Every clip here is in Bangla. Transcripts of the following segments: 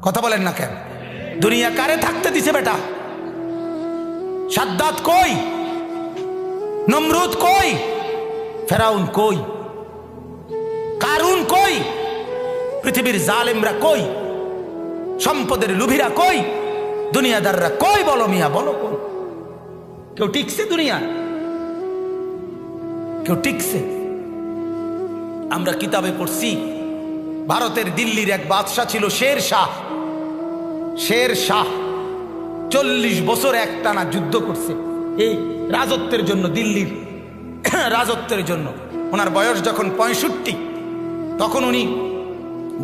কথা বলেন না কেন? দুনিয়া কারে থাকতে দিছে বেটা? সাদ্দাত কই? নমরুদ কই? ফেরাউন কই? কারুন কই? পৃথিবীর জালেমরা কই? সম্পদের লুভিরা কই? দুনিয়াদাররা কই? বলো মিয়া, বলো কই? কেউ টিকছে দুনিয়া? কেউ টিকছে? আমরা কিতাবে পড়ছি ভারতের দিল্লির এক বাদশাহ ছিল শের শাহ। শের শাহ 40 বছর একটানা যুদ্ধ করছে এই রাজত্বের জন্য, দিল্লির রাজত্বের জন্য। ওনার বয়স যখন 65, তখন উনি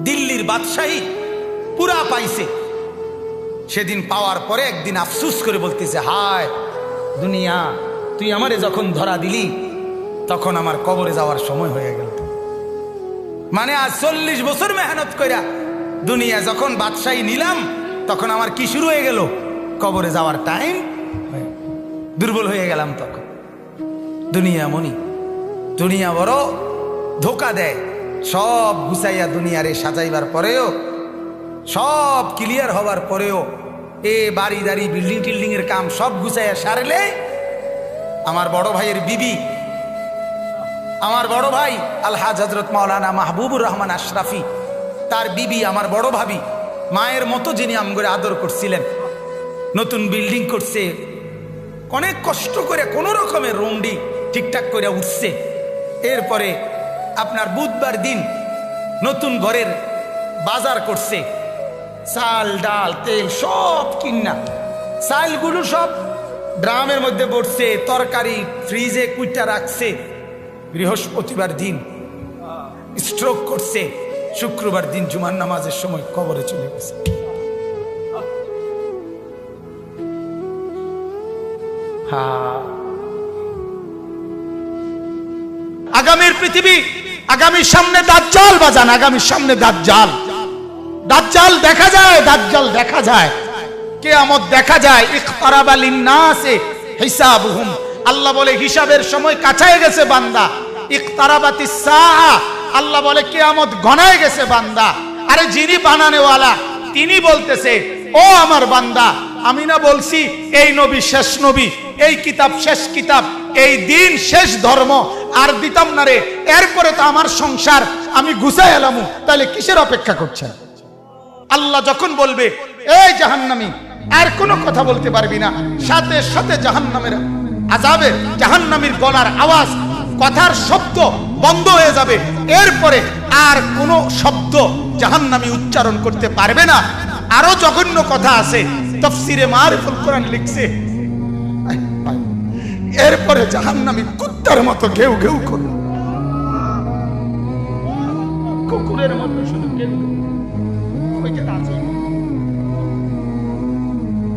দিল্লির বাদশাহী পুরা পাইছে। সেদিন পাওয়ার পরে একদিন আফসুস করে বলতেছে, হায় দুনিয়া, তুই আমারে যখন ধরা দিলি তখন আমার কবরে যাওয়ার সময় হয়ে গেল। মানে আজ 40 বছর মেহনত কইরা দুনিয়া যখন বাদশাহী নিলাম, তখন আমার কি শুরু হয়ে গেল? কবরে যাওয়ার টাইম। দুর্বল হয়ে গেলাম তখন। দুনিয়া মনি, দুনিয়া বড় ধোকা দেয়। সব গুছাইয়া দুনিয়ারে সাজাইবার পরেও, সব ক্লিয়ার হবার পরেও, এ বাড়ি দাড়ি বিল্ডিং টিল্ডিং এর কাম সব গুছাইয়া সারলে আমার বড় ভাইয়ের বিবি, আমার বড় ভাই আলহাজ হযরত মাওলানা মাহবুবুর রহমান আশরাফি, তার বিবি আমার বড় ভাবি, মায়ের মতো যিনি আমগরে আদর করছিলেন, নতুন বিল্ডিং করছে, অনেক কষ্ট করে কোন রকমের রুমডি ঠিকঠাক করে উঠছে। এরপরে আপনার বুধবার দিন নতুন ঘরের বাজার করছে, চাল ডাল তেল সব কিনা, চালগুলো সব ড্রামের মধ্যে পড়ছে, তরকারি ফ্রিজে কুইটা রাখছে। বৃহস্পতিবার দিন স্ট্রোক করছে, শুক্রবার দিন জুমার নামাজের সময় কবরে চলে গেছে। আগামীর পৃথিবী, আগামীর সামনে দাজ্জাল বাজান, আগামীর সামনে দাজ্জাল। দাজ্জাল দেখা যায়, দাজ্জাল দেখা যায়, কিয়ামত দেখা যায়। ইকতারাবা লিন্নাসে হিসাবুহুম, আল্লাহ বলে হিসাবের সময় কাছায় গেছে বান্দা। ইকতারাবাতিস সাআ, আল্লাহ বলে কিয়ামত ঘনায় গেছে বান্দা। আরে যিনি বানানেওয়ালা তিনি বলতেছে, ও আমার বান্দা, আমি না বলছি এই নবী শেষ নবী, এই কিতাব শেষ কিতাব, এই দিন শেষ ধর্ম, আর দিতাম না রে। এরপরে তো আমার সংসার আমি গুছাই এলাম, তাহলে কিসের অপেক্ষা করছেন? আল্লাহ যখন বলবে এই জাহান্নামী, আর কোনো কথা বলতে পারবি না, সাথে সাথে জাহান্নামের আযাবের, জাহান্নামীর গলার আওয়াজ, কথার শব্দ বন্ধ হয়ে যাবে। এরপরে আর কোনো শব্দ জাহান্নামী উচ্চারণ করতে পারবে না। আরো জঘন্য কথা আছে, তাফসীরে মারিফুল কোরআন লিখছে, এরপরে জাহান্নামী কুত্তার মতো ঘেউ ঘেউ করবে, কুকুরের মতো শুধু ঘেউ ঘেউ।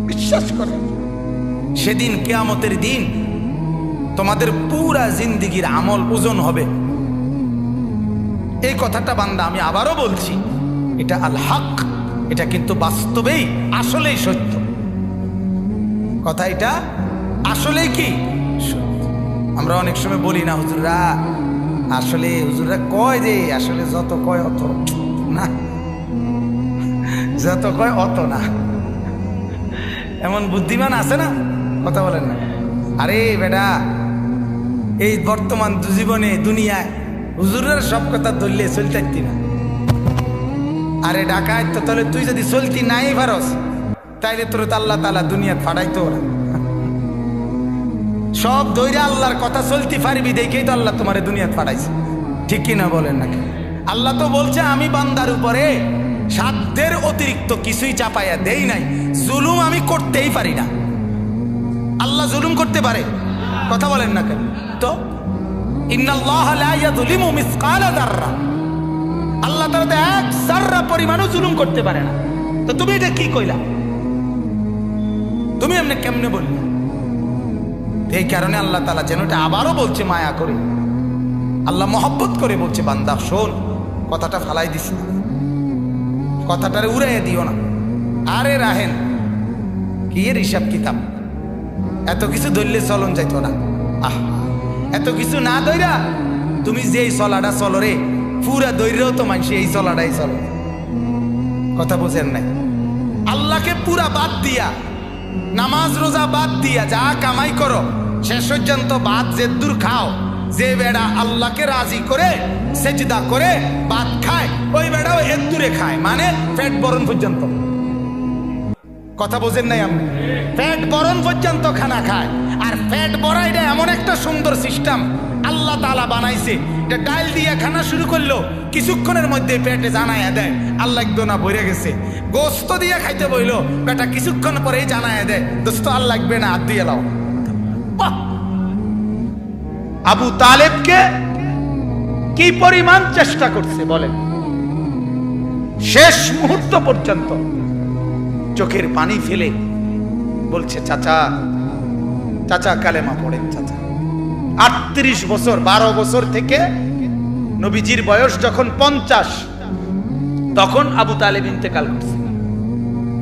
বিশ্বাস করেন, সেদিন কিয়ামতের দিন তোমাদের পুরা জিন্দেগির আমল ওজন হবে। এই কথাটা বান্দা আমি আবারও বলছি, এটা আল হক, এটা কিন্তু বাস্তবেই আসলেই সত্য কথা। এটা আসলেই কি আমরা অনেক সময় বলি না, হুজুররা আসলে, হুজুররা কয় যে আসলে যত কয় অত না, যত কয় অত না। এমন বুদ্ধিমান আছে না, কথা বলেন না। আরে বেটা, এই বর্তমান জীবনে দুনিয়ায় হুজুরের সব কথা ধরলে চলতে না। আরে ডাকায় তো, তাহলে তুই যদি চলতি নাই পারস, তাইলে তোর তো আল্লাহ তাআলা দুনিয়া ফাড়াইতো ওরা। সব দইরা আল্লাহর কথা চলতে পারবি দেখেই তো আল্লাহ তোমারে দুনিয়া ফাড়াইছে, ঠিক কিনা বলেন নাকি? আল্লাহ তো বলছে আমি বান্দার উপরে সাধ্যের অতিরিক্ত কিছুই চাপাইয়া দেই নাই, জুলুম আমি করতেই পারি না। আল্লাহ জুলুম করতে পারে? কথা বলেন না কেন? তো ইন্নাল্লাহা লা ইয়াযলিমু মিসকালা যাররা, আল্লাহ তাআলা তো এক যাররা পরিমাণও জুলুম করতে পারে না। তো তুমি এটা কি কইলা? তুমি এমনি কেমনে বললে? এই কারণে আল্লাহ তাআলা যেন এটা আবারও বলছে মায়া করে, আল্লাহ মহব্বত করে বলছে, বান্দা শোন, কথাটা ফালাই দিস না, কথাটারে উড়াইয়া দিও না। আরে রাহেন কি এর হিসাব কিতাব, এত কিছু ধরলে চলন যাইতো না। আহ, এত কিছু না ধইরা তুমি যে চলাটা চলো রে, পুরা দৈরেও তো মানুষ এই চলাটাই চলো। কথা বোঝেন নাই? আল্লাহকে পুরা বাদ দিয়া, নামাজ রোজা বাদ দিয়া যা কামাই করো শেষ পর্যন্ত বাদ যে দূর খাও, যে বেড়া আল্লাহকে রাজি করে সেজদা করে বাদ খায় ওই বেড়াও এর দূরে খায়, মানে পেট বরণ পর্যন্ত। কথা বোঝেন নাই? আমি পেট বরণ পর্যন্ত খানা খায়। আর পেট ভরা এটা এমন একটা সুন্দর সিস্টেম আল্লাহ তাআলা বানাইছে, এটা ডাল দিয়ে খানা শুরু করলো কিছুক্ষণের মধ্যে পেটে জানায়া দেয় আল্লাহ একদোনা ভরে গেছে। গোস্ত দিয়ে খাইতে বইলো বেটা কিছুক্ষণ পরেই জানায়া দেয় দোস্ত আর লাগবে না, হাত দিয়ে লাও। আবু তালেবকে কি পরিমাণ চেষ্টা করছে বলেন, শেষ মুহূর্ত পর্যন্ত চোখের পানি ফেলে বলছে চাচা, চাচা কালেমা পড়েন চাচা। 38 বছর, 12 বছর থেকে নবীজির বয়স যখন 50 তখন আবু তালেব ইন্তেকাল করছে।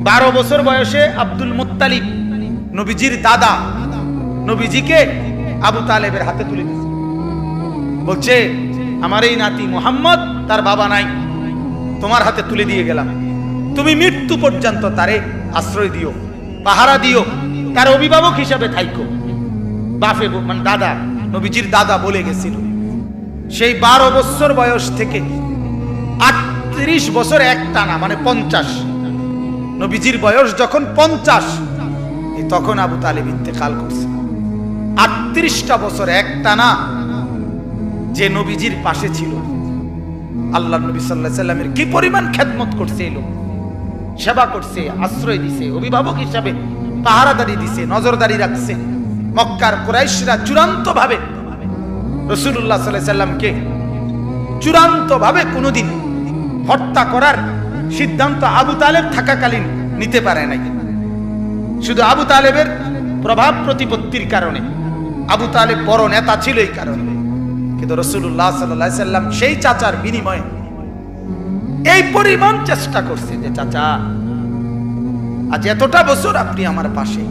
12 বছর বয়সে আব্দুল মুত্তালিব নবীজির দাদা নবীজিকে আবু তালেবের হাতে তুলে দিয়েছে, বলছে আমার এই নাতি মুহাম্মদ, তার বাবা নাই, তোমার হাতে তুলে দিয়ে গেলাম, তুমি মৃত্যু পর্যন্ত তারে আশ্রয় দিও, পাহারা দিও, তার অভিভাবক হিসাবে থাইকো। বাপে মানে দাদা, নবীজির দাদা বলে গেছিল। সেই 12 বছর বয়স থেকে 38 বছর একটানা মানে 50, নবীজির বয়স যখন 50 তখন আবু তালেব ইন্তেকাল করছে। 38টা বছর একটানা যে নবীজির পাশে ছিল, আল্লাহ নবী সাল্লাল্লাহু আলাইহি সাল্লামের কি পরিমাণ খেদমত করছে, এই লোক সেবা করছে, আশ্রয় দিছে, অভিভাবক হিসাবে পাহারাদারি দিছে, নজরদারি রাখছে। মক্কার কুরাইশরা চূড়ান্ত ভাবে রাসূলুল্লাহ সাল্লাল্লাহু আলাইহি সাল্লামকে চূড়ান্ত ভাবে কোনোদিন হত্যা করার সিদ্ধান্ত আবু তালেব থাকাকালীন নিতে পারে নাই। শুধু আবু তালেবের প্রভাব প্রতিপত্তির কারণে, আবু তালেব বড় নেতা ছিল এই কারণে, কিন্তু রাসূলুল্লাহ সাল্লাল্লাহু আলাইহি সাল্লাম সেই চাচার বিনিময়ে এই পরিমাণ চেষ্টা করছে যে চাচা আজ এতটা বছর আপনি আমার পাশে,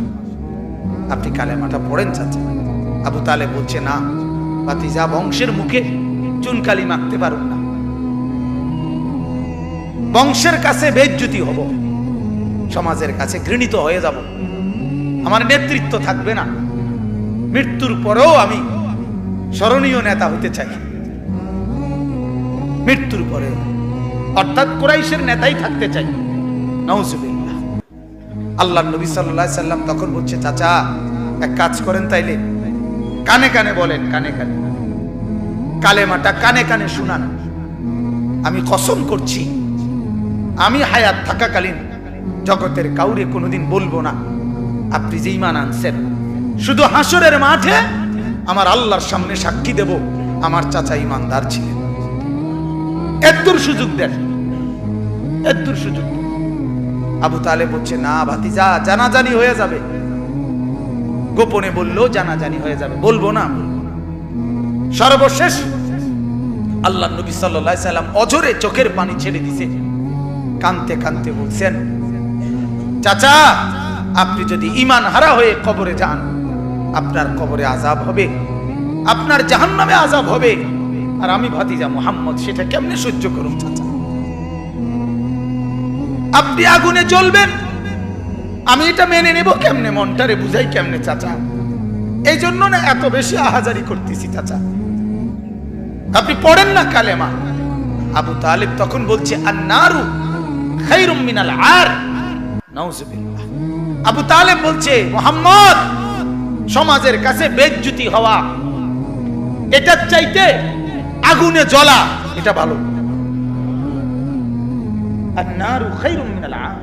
আপনি কালেমাটা পড়েন চাচা। আবু তালেব বলছে না ভাতিজা, বংশের মুখে চুনকালি মাখতে পারুন না, বংশের কাছে বেইজ্জতি হব, সমাজের কাছে ঘৃণিত হয়ে যাব, আমার নেতৃত্ব থাকবে না, মৃত্যুর পরেও আমি স্মরণীয় নেতা হতে চাই, মৃত্যুর পরে অর্থাৎ কুরাইশের নেতাই থাকতে চাই। নাউজুবিল্লাহ। আল্লাহর নবী সাল্লাল্লাহু আলাইহি সাল্লাম তখন বলছে চাচা এক কাজ করেন, তাইলে কানে কানে বলেন, কানে কানে কালেমাটা কানে কানে শুনান। আমি কসম করছি আমি হায়াত থাকাকালীন জগতের কাউরে কোনোদিন বলবো না আপনি যে ঈমান আনছেন, শুধু হাসরের মাঠে আমার আল্লাহর সামনে সাক্ষী দেব আমার চাচা ঈমানদার ছিলেন। এতদূর সুযোগ দেন, এতদূর সুযোগ। আবু তালেব বলছে না ভাতিজা, জানাজানি হয়ে যাবে, গোপনে বললেও জানাজানি হয়ে যাবে, বলবো না। সর্বশেষ আল্লাহ নবী সাল্লাল্লাহু আলাইহি সাল্লাম অঝরে চোখের পানি ছেড়ে দিছে, কাঁদতে কাঁদতে বলছেন চাচা আপনি যদি ঈমান হারা হয়ে কবরে যান, আপনার কবরে আযাব হবে, আপনার জাহান্নামে আযাব হবে, আর আমি ভাতিজা মুহাম্মদ সেটা কেমনে সহ্য করুন চাচা? আপনি আগুনে জ্বলবেন, আমি এটা মেনে নেব কেমনে, মনটারে বুঝাই কেমনে চাচা? এই জন্য না এত বেশি আহাজারি করতেছি চাচা, আপনি পড়েন না কালেমা। আবু তালেব তখন বলছে আন-নারু খায়রুম মিনাল আর। নাউজুবিল্লাহ। আবু তালেব বলছে মুহাম্মদ, সমাজের কাছে বেইজ্জতি হওয়া এটার চাইতে আগুনে জ্বলা এটা ভালো। আন-নারু খায়রুম মিনাল আর।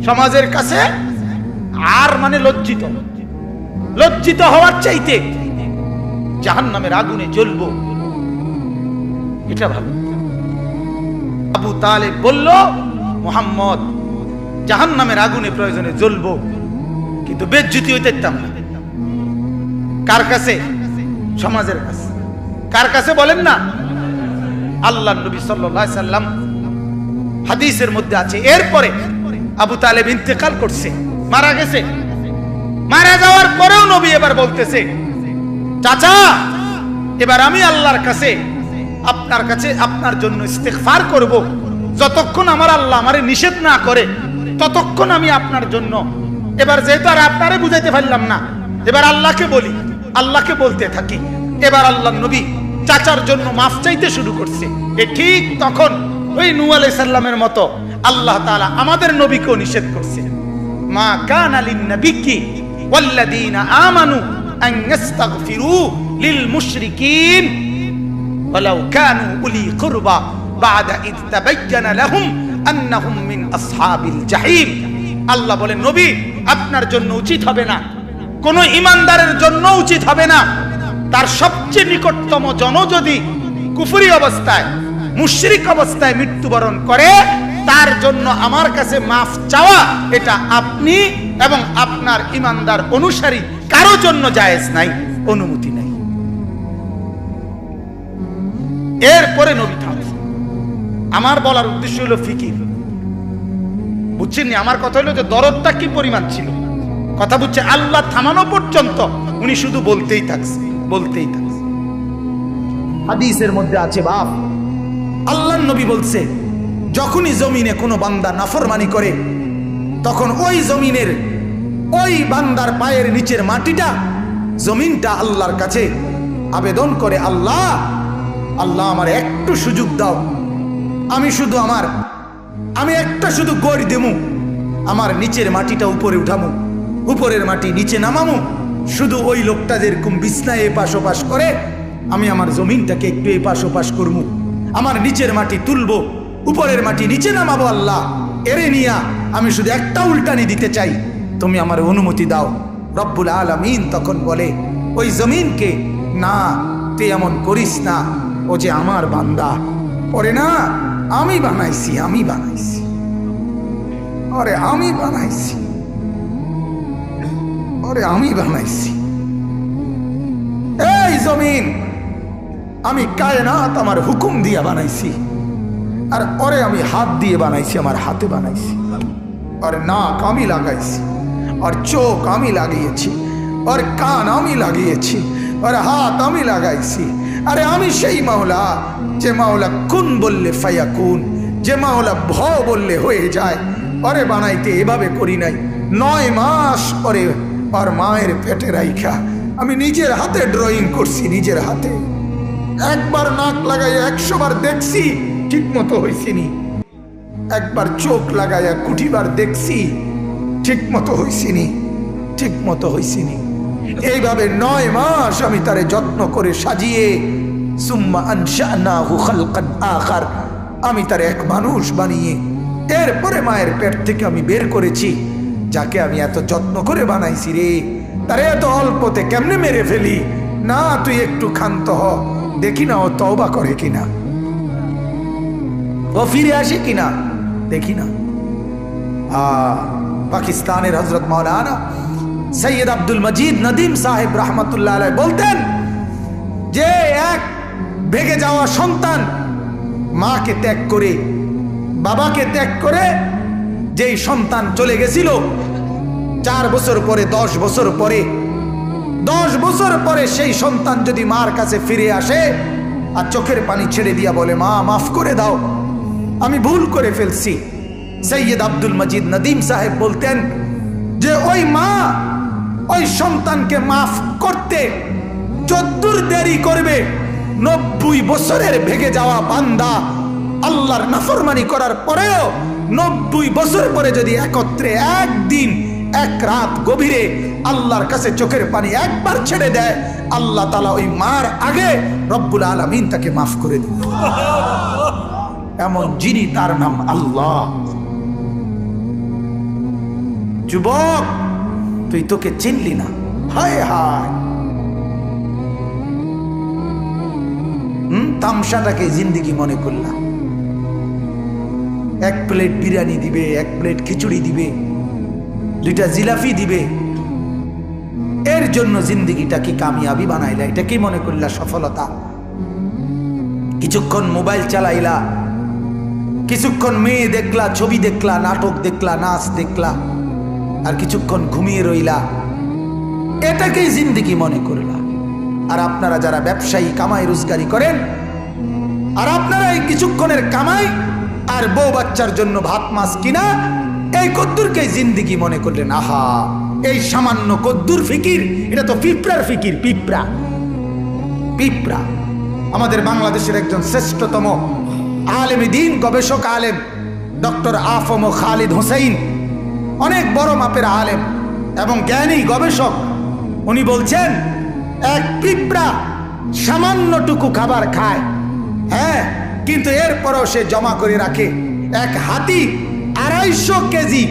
সমাজের কাছে আর মানে লজ্জিত, লজ্জিত হওয়ার চাইতে জাহান্নামের আগুনে জ্বলবো এটা ভালো। আবু তালেব বলল মুহাম্মদ জাহান্নামের আগুনে প্রয়োজনে জ্বলবো, কিন্তু বেইজ্জতি হইতে দিতাম না। কার কাছে? সমাজের কাছে। কার কাছে বলেন না? আল্লাহর নবী সাল্লাল্লাহু আলাইহি সাল্লাম হাদিসের মধ্যে আছে এরপরে আবু তালেব ইন্তেকাল করছে, মারা গেছে। মারা যাওয়ার পরেও নবী এবার বলতেছে চাচা এবার আমি আল্লাহর কাছে আপনার কাছে আপনার জন্য ইস্তেগফার করব। যতক্ষণ আমার আল্লাহ আমারে নিষেধ না করে ততক্ষণ আমি আপনার জন্য। এবার যেহেতু আর আপনারে বুঝাইতে পারলাম না, এবার আল্লাহকে বলি, আল্লাহকে বলতে থাকি। এবার আল্লাহর নবী চাচার জন্য মাফ চাইতে শুরু করছে। ঠিক তখন ওই নূহ আলাইহিস সালামের মতো আল্লাহ তাআলা আমাদের নবীকেও নিষেধ করছে, মা কানা লিন নাবিয়্যি ওয়াল্লাযীনা আমানু আন ইস্তাগফিরু লিল মুশরিকিন ওয়ালাউ কানু উলি কুরবা বা'দা ইয তাবায়্যানা লাহুম আন্নাহুম মিন আসহাবিল জাহিম। আল্লাহ বলেন, নবী আপনার জন্য উচিত হবে না, কোন ঈমানদারের জন্য উচিত হবে না, তার সবচেয়ে নিকটতম জন যদি কুফরি অবস্থায় মুশরিক অবস্থায় মৃত্যুবরণ করে, তার জন্য আমার কাছে মাফ চাওয়া এটা আপনি এবং আপনার ঈমানদার অনুসারী কারো জন্য জায়েজ নাই, অনুমতি নাই। এরপরে নবী থামছে। আমার বলার উদ্দেশ্য হলো ফিকির, বুঝছেন? আমার কথা হলো যে দরদটা কি পরিমাণ ছিল, কথা বুঝছে? আল্লাহ থামানো পর্যন্ত উনি শুধু বলতেই থাকছে, বলতেই থাকছে। হাদিসের মধ্যে আছে, বাপ আল্লাহর নবী বলছে, যখনই জমিনে কোনো বান্দা নাফরমানি করে তখন ওই জমিনের ওই বান্দার পায়ের নিচের মাটিটা, জমিনটা আল্লাহর কাছে আবেদন করে, আল্লাহ আল্লাহ আমার একটু সুযোগ দাও, আমি একটা শুধু গড় দেমু, আমার নিচের মাটিটা উপরে উঠামু, উপরের মাটি নিচে নামামু, শুধু ওই লোকটা যেরকম বিছনায় এপাশ ওপাশ করে আমি আমার জমিনটাকে একটু এপাশ ওপাশ করবো, আমার নিচের মাটি তুলবো, উপরের মাটি নিচে নামাবো, আল্লাহ এরে নিয়া আমি শুধু একটা উল্টানি দিতে চাই, তুমি আমার অনুমতি দাও। রব্বুল আলামিন তখন বলে ওই জমিনকে, না তুই এমন করিস না, ও যে আমার বান্দা, ওরে না আমি বানাইছি, আরে আমি বানাইছি, এই জমিন আমি কায়নাত আমার হুকুম দিয়ে বানাইছি, আর ওরে আমি হাত দিয়ে বানাইছি, আমার হাতে বানাইছি, আর নাক আমি লাগাইছি, আর চোখ আমি লাগিয়েছি, আর কান আমি লাগিয়েছি, আর হাত আমি লাগাইছি। আরে আমি সেই মাওলা, যে মাওলা কুন বললে ফায়াকুন, যে মাওলা ভ বললে হয়ে যায়। ওরে বানাইতে এভাবে করি নাই, 9 মাস পরে আর মায়ের পেটে রাইখা আমি নিজের হাতে ড্রয়িং করছি, নিজের হাতে একবার নাক লাগাইয়া 100 বার দেখছি, ঠিক মতো হয়েছিনি, একবার চোখ লাগাইয়া 20 বার দেখছি, ঠিক মতো হয়েছিনি। এইভাবে 9 মাস আমি তারে যত্ন করে সাজিয়ে, সুম্মা আনশানাহু খালকান আখার, আমি তার এক মানুষ বানিয়ে এরপরে মায়ের পেট থেকে আমি বের করেছি। যাকে আমি এত যত্ন করে বানাইছি রে, তারে এত অল্পতে কেমনে মেরে ফেলি? না তুই একটু ক্ষান্ত হ, দেখি না ও তওবা করে কিনা, ও ফিরে আসে কিনা, দেখি না। পাকিস্তানের হযরত মাওলানা সৈয়দ আব্দুল মজিদ নদীম সাহেব রহমতুল্লাহ আলাইহি বলতেন যে এক ভেগে যাওয়া সন্তান মাকে ত্যাগ করে, বাবাকে ত্যাগ করে যেই সন্তান চলে গেছিল, 4 বছর পরে 10 বছর পরে 10 বছর পরে সেই সন্তান যদি মার কাছে ফিরে আসে আর চোখের পানি ছেড়ে দিয়া বলে, মা মাফ করে দাও, আমি ভুল করে ফেলছি, সৈয়দ আব্দুল মজিদ নদীম সাহেব বলতেন যে ওই মা ওই সন্তানকে মাফ করতে যদ্দূর দেরি করবে, 90 বছরের ভেগে যাওয়া বান্দা আল্লাহর নাফরমানি করার পরেও 90 বছর পরে যদি একত্রে একদিন এক রাত গভীরে আল্লাহর কাছে চোখের পানি একবার ছেড়ে দেয়, আল্লাহ তাআলা ওই মার আগে রব্বুল আলামিন তাকে মাফ করে দিন। এমন যিনি, তার নাম আল্লাহ। যুবক তুই তোকে চিনলি না, হায় হায়, তামসাটাকে জিন্দেগি মনে করলাম। 1 প্লেট বিরিয়ানি দিবে, 1 প্লেট খিচুড়ি দিবে, 2টা জিলাপি দিবে, এর জন্য জিন্দেগিটা কি কামিয়াবি বানাইলা? এটা কি মনে করলা সফলতা? কিছুক্ষণ মোবাইল চালাইলা, কিছুক্ষণ মেয়ে দেখলা, ছবি দেখলা, নাটক দেখলা, নাচ দেখলা, আর কিছুক্ষণ ঘুমিয়ে রইলা, এটাকেই জিন্দেগি মনে করলা। আর আপনারা যারা ব্যবসায়ী কামাই রোজগারি করেন, আর আপনারা এই কিছুক্ষণের কামাই আর বউ বাচ্চার জন্য ভাত মাছ কিনা এই কদ্দুরকে জিন্দিগি মনে করলেন। আহা, এই সামান্য কদ্দুর ফিকির, এটা তো পিঁপড়ার ফিকির। পিঁপড়া পিঁপড়া। আমাদের বাংলাদেশের একজন শ্রেষ্ঠতম আলেমে দ্বীন, গবেষক আলেম ডক্টর আফম খালিদ হোসেন, অনেক বড় মাপের আলেম এবং জ্ঞানী গবেষক, উনি বলছেন এক পিঁপড়া সামান্যটুকু খাবার খায়, হ্যাঁ, কিন্তু এরপরও সে জমা করে রাখে। এক হাতি 250 কেজি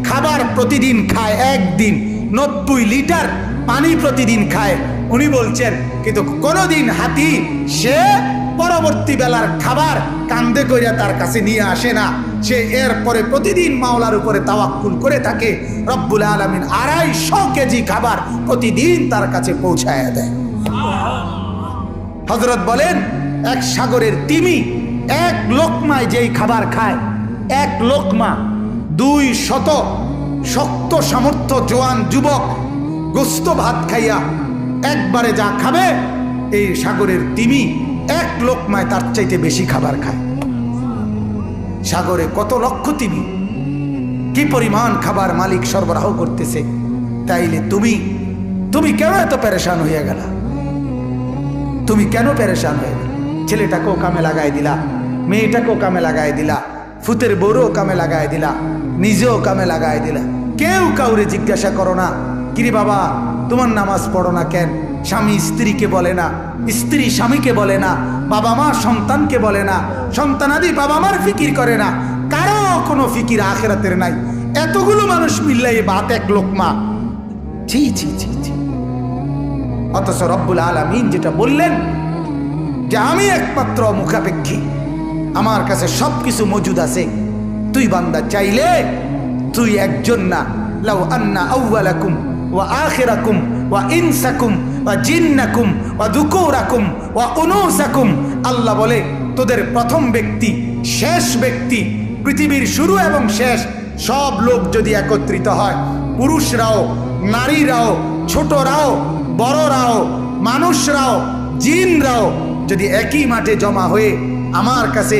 খাবার প্রতিদিন খায়, একদিন 90 লিটার পানি প্রতিদিন খায়। উনি বলছেন কিন্তু কোনোদিন হাতি সে পরবর্তী বেলার খাবার কান্দে কইরা তার কাছে নিয়ে আসে না। সে এরপরে প্রতিদিন মাওলার উপরে তাওয়াক্কুল করে থাকে। রব্বুল আলামিন 250 কেজি খাবার প্রতিদিন তার কাছে পৌঁছায় দেয়। হযরত বলেন এক সাগরের তিমি এক লোকমায় যেই খাবার খায়, এক লোকমা 200 শক্ত সামর্থ্য জোয়ান যুবক গোস্ত ভাত খাইয়া একবারে যা খাবে, এই সাগরের তিমি এক লোকমায় তার চাইতে বেশি খাবার খায়। সাগরে কত লক্ষ তিমি, কি পরিমাণ খাবার মালিক সরবরাহ করতেছে। তাইলে তুমি কেন এত পেরেশান হইয়া গেলা? তুমি কেন পেরেশান হয়ে গেল? ছেলেটাকেও কামে লাগাই দিলা, মেয়েটাকেও কামে লাগাই দিলা, ফুতের বউরও কামে লাগাই দিলা, নিজেও কামে লাগাই দিলা। কেউ কাউরে জিজ্ঞাসা করো না, কিরে বাবা তোমার নামাজ পড়ো না কেন? স্বামী স্ত্রীকে বলে না, স্ত্রী স্বামীকে বলে না, বাবা মা সন্তানকে বলে না, সন্তানাদি বাবা মার ফিকির করে না, কারো কোনো ফিকির আখিরাতের নাই। এতগুলো মানুষ মিললে এই ভাত এক লোকমা, ছি ছি ছি ছি। অথচ রব্বুল আলামিন যেটা বললেন যে আমি একমাত্র মুখাপেক্ষী, আমার কাছে সবকিছু মজুদ আছে। তুই বান্দা চাইলে তুই একজন না, লাউ আন্না আউয়ালাকুম ওয়া আখিরাকুম ওয়া ইনসাকুম ওয়া জিন্নাকুম ওয়া যুকুরাকুম ওয়া উনুসাকুম, আল্লাহ বলে তোদের প্রথম ব্যক্তি, শেষ ব্যক্তি, পৃথিবীর শুরু এবং শেষ সব লোক যদি একত্রিত হয়, পুরুষরাও নারীরাও ছোটরাও বড়রাও মানুষরাও জিনরাও যদি একই মাঠে জমা হয়ে আমার কাছে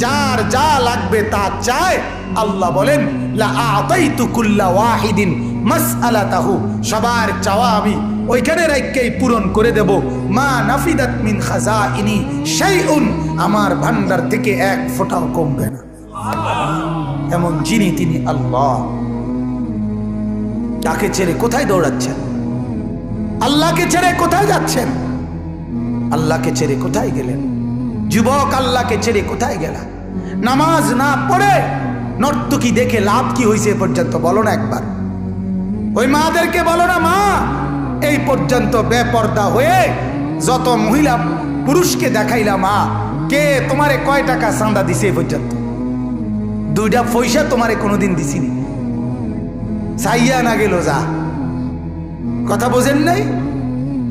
যার যা লাগবে তা চায়, আল্লাহ বলেন লা আতাইতু কুল্লা ওয়াহিদিন মাসআলাতাহু, সবার চাওয়া আমি ওইখানে রাখকেই পূরণ করে দেব। মা নাফিদাত মিন খাজাইনি শাইউন, আমার ভান্ডার থেকে এক ফোঁটাও কমবে না। এমন যিনি তিনি আল্লাহ। তাকে ছেড়ে কোথায় দৌড়াচ্ছেন? আল্লাহকে ছেড়ে কোথায় যাচ্ছেন? আল্লাহকে ছেড়ে কোথায় গেলেন? যুবক, আল্লাহকে ছেড়ে কোথায় গেলা? নামাজ না পড়ে নর্তকী দেখে লাভ কি হয়েছে পর্যন্ত বলো না একবার। ওই মাদেরকে বলো না, মা এই পর্যন্ত বেপর্দা হয়ে যত মহিলা পুরুষকে দেখাইলা, মা কে তোমারে কয় টাকা চাঁদা দিছে এই পর্যন্ত? 2টা পয়সা তোমারে কোনোদিন দিছিনি, চাইয়া না গেল যা। কথা বোঝেন নাই?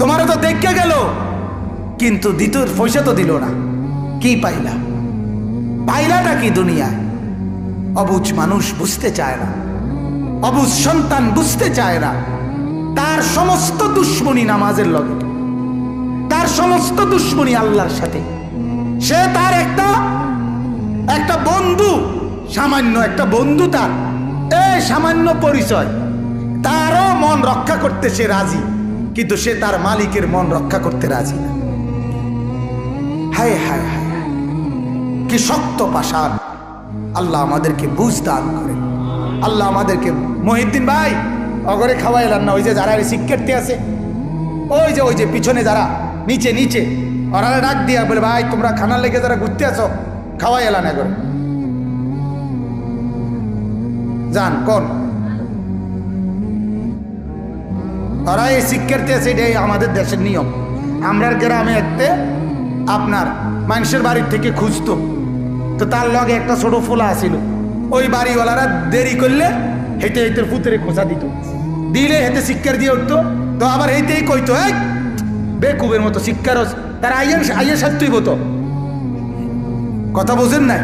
তোমারও তো দেখে গেল, কিন্তু দ্বিতীয় পয়সা তো দিল না। কি পাইলা? পাইলাটা কি দুনিয়ায়? অবুঝ মানুষ বুঝতে চায় না, অবুঝ সন্তান বুঝতে চায় না। তার সমস্ত দুশ্মনী নামাজের লগে, তার সমস্ত দুশ্মনী আল্লাহর সাথে। সে তার একটা বন্ধু, সামান্য একটা বন্ধু, তার এই সামান্য পরিচয়, তারও মন রক্ষা করতে সে রাজি, কিন্তু সে তার মালিকের মন রক্ষা করতে রাজি না। হায় হায় হায়, কি শক্ত পাষাণ। আল্লাহ আমাদেরকে বুঝ দান করেন। আল্লাহ আমাদেরকে, মহিউদ্দিন ভাই অগরে খাওয়াইলাম না, ওই যে যারা শিক্ষার্থী আছে, ওই যে পিছনে যারা নিচে ওরা ডাক দিয়া বলে, ভাই তোমরা খানার লেগে যারা ঘুরতে আছো খাওয়াই এলাম এগরে যান। কোন ওরা এই শিক্ষার্থী আছে, এটাই আমাদের দেশের নিয়ম। আমরা গ্রামে একতে আপনার মানুষের বাড়ির থেকে খুঁজতো, তো তার লগে একটা ছোট ফোলা আছিল, ওই বাড়িওয়ালারা দেরি করলে হেঁটে হেঁটে ফুতেরে খোঁচা দিত, দিলে হেঁটে শিক্ষার দিয়ে উঠতো, তো আবার হেঁটেই কইতো এই বেকুবের মতো শিক্ষার, তার আইয়ের সাথেই হতো। কথা বোঝেন নাই?